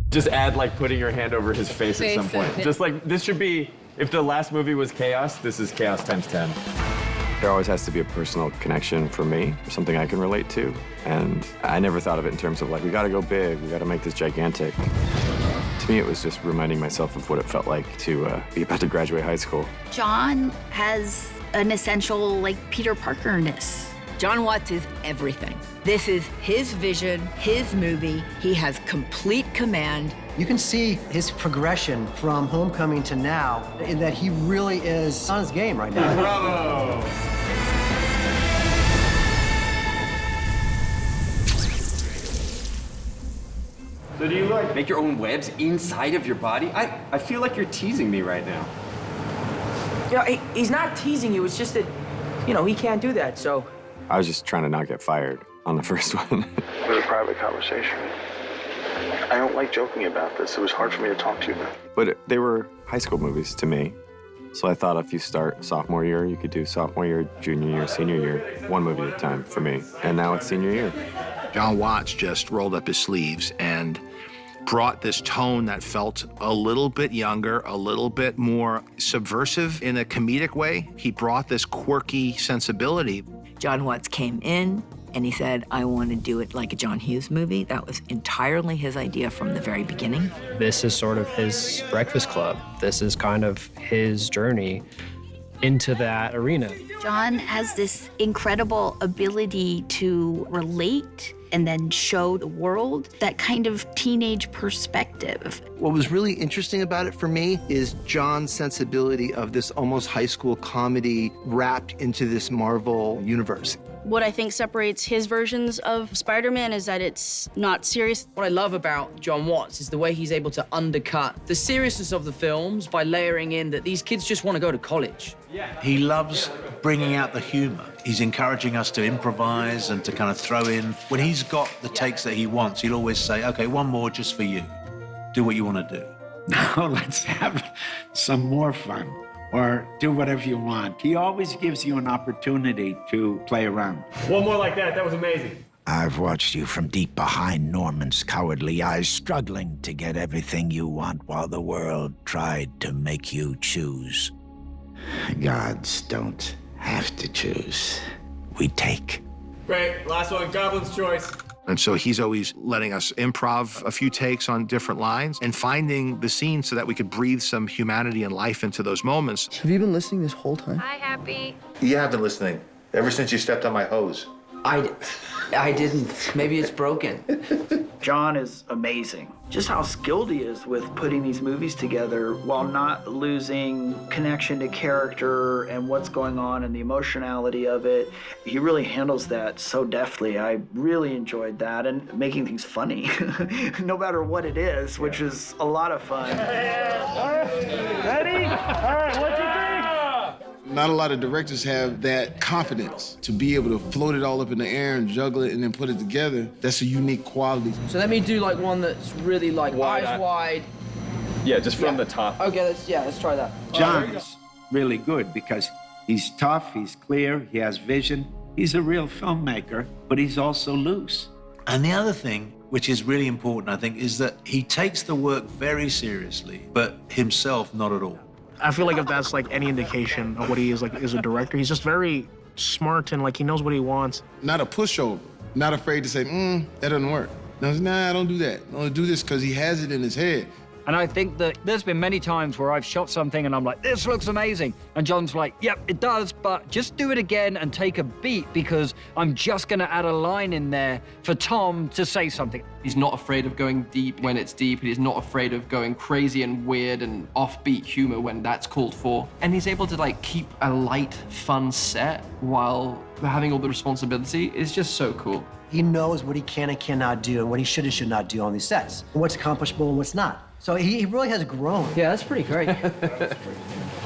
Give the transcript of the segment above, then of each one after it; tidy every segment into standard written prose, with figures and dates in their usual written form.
Just add like putting your hand over his face at some point. Just like, this should be, if the last movie was chaos, this is chaos times 10. There always has to be a personal connection for me, something I can relate to. And I never thought of it in terms of like, we gotta go big, we gotta make this gigantic. To me, it was just reminding myself of what it felt like to be about to graduate high school. John has an essential, like, Peter Parker-ness. Jon Watts is everything. This is his vision, his movie. He has complete command. You can see his progression from Homecoming to now, in that he really is on his game right now. Bravo! So do you like make your own webs inside of your body? I feel like you're teasing me right now. Yeah, he's not teasing you. It's just that, you know, he can't do that, so. I was just trying to not get fired on the first one. It was a private conversation. I don't like joking about this. It was hard for me to talk to you about. But they were high school movies to me. So I thought if you start sophomore year, you could do sophomore year, junior year, senior year, one movie at a time for me. And now it's senior year. Jon Watts just rolled up his sleeves and brought this tone that felt a little bit younger, a little bit more subversive in a comedic way. He brought this quirky sensibility. Jon Watts came in and he said, I want to do it like a John Hughes movie. That was entirely his idea from the very beginning. This is sort of his Breakfast Club. This is kind of his journey into that arena. John has this incredible ability to relate and then show the world that kind of teenage perspective. What was really interesting about it for me is John's sensibility of this almost high school comedy wrapped into this Marvel universe. What I think separates his versions of Spider-Man is that it's not serious. What I love about Jon Watts is the way he's able to undercut the seriousness of the films by layering in that these kids just want to go to college. He loves bringing out the humor. He's encouraging us to improvise and to kind of throw in. When he's got the takes that he wants, he'll always say, okay, one more just for you. Do what you want to do. Now let's have some more fun, or do whatever you want. He always gives you an opportunity to play around. One more like that. That was amazing. I've watched you from deep behind Norman's cowardly eyes, struggling to get everything you want while the world tried to make you choose. Gods don't have to choose. We take. Great. Last one, Goblin's Choice. And so he's always letting us improv a few takes on different lines and finding the scene so that we could breathe some humanity and life into those moments. Have you been listening this whole time? Hi, Happy. You have been listening ever since you stepped on my hose. I didn't. Maybe it's broken. John is amazing. Just how skilled he is with putting these movies together while not losing connection to character and what's going on and the emotionality of it. He really handles that so deftly. I really enjoyed that, and making things funny, no matter what it is, which is a lot of fun. All right, ready? All right, what do you think? Not a lot of directors have that confidence to be able to float it all up in the air and juggle it and then put it together. That's a unique quality. So let me do like one that's really like eyes wide. Yeah, just from the top. Okay, let's try that. John is really good because he's tough, he's clear, he has vision. He's a real filmmaker, but he's also loose. And the other thing, which is really important, I think, is that he takes the work very seriously, but himself not at all. I feel like if that's like any indication of what he is like as a director, he's just very smart and like he knows what he wants. Not a pushover. Not afraid to say, that doesn't work. No, nah, I don't do that. I don't do this because he has it in his head. And I think that there's been many times where I've shot something and I'm like, this looks amazing. And John's like, yep, it does, but just do it again and take a beat because I'm just gonna add a line in there for Tom to say something. He's not afraid of going deep when it's deep. He's not afraid of going crazy and weird and offbeat humor when that's called for. And he's able to like keep a light, fun set while having all the responsibility. It's just so cool. He knows what he can and cannot do and what he should and should not do on these sets, and what's accomplishable and what's not. So he really has grown. Yeah, that's pretty great.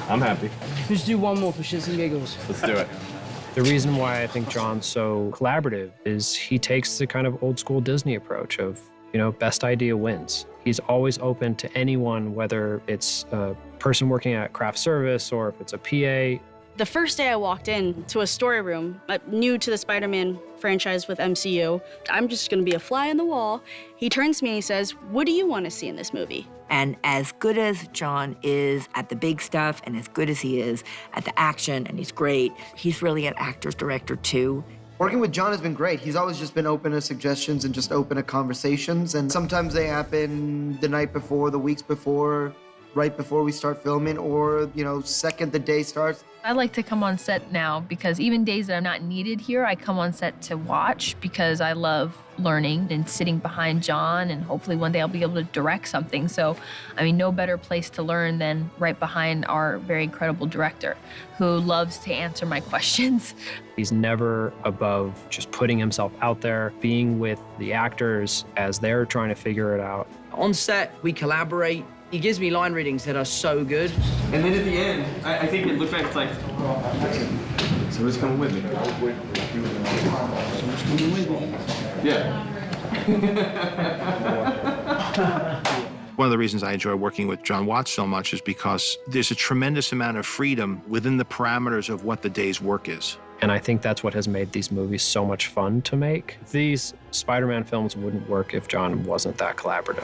I'm happy. Let's do one more for shits and giggles. Let's do it. The reason why I think John's so collaborative is he takes the kind of old school Disney approach of, you know, best idea wins. He's always open to anyone, whether it's a person working at craft service or if it's a PA. The first day I walked in to a story room, new to the Spider-Man franchise with MCU, I'm just gonna be a fly on the wall. He turns to me and he says, "What do you want to see in this movie?" And as good as John is at the big stuff and as good as he is at the action, and he's great, he's really an actor's director too. Working with John has been great. He's always just been open to suggestions and just open to conversations. And sometimes they happen the night before, the weeks before, right before we start filming, or, second the day starts. I like to come on set now because even days that I'm not needed here, I come on set to watch because I love learning and sitting behind John, and hopefully one day I'll be able to direct something. So, no better place to learn than right behind our very incredible director who loves to answer my questions. He's never above just putting himself out there, being with the actors as they're trying to figure it out. On set, we collaborate. He gives me line readings that are so good. And then at the end, I think it looked back, it's like, so who's coming with me? Someone's coming with me. Yeah. One of the reasons I enjoy working with Jon Watts so much is because there's a tremendous amount of freedom within the parameters of what the day's work is. And I think that's what has made these movies so much fun to make. These Spider-Man films wouldn't work if Jon wasn't that collaborative.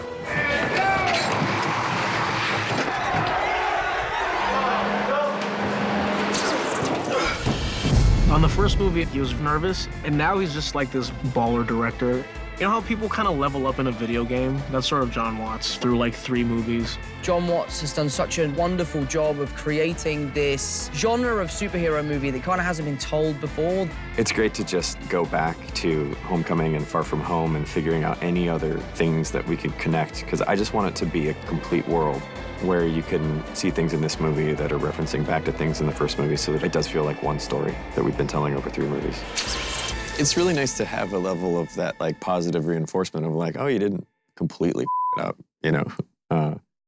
On the first movie, he was nervous, and now he's just like this baller director. You know how people kind of level up in a video game? That's sort of Jon Watts through like 3 movies. Jon Watts has done such a wonderful job of creating this genre of superhero movie that kind of hasn't been told before. It's great to just go back to Homecoming and Far From Home and figuring out any other things that we could connect, because I just want it to be a complete world where you can see things in this movie that are referencing back to things in the first movie, so that it does feel like one story that we've been telling over 3 movies. It's really nice to have a level of that positive reinforcement of oh, you didn't completely it up,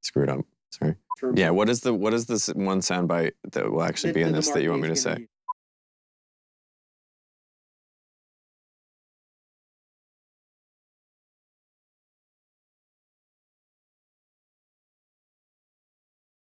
screw it up. Sorry. Yeah, what is this one soundbite that will actually be in this that you want me to say?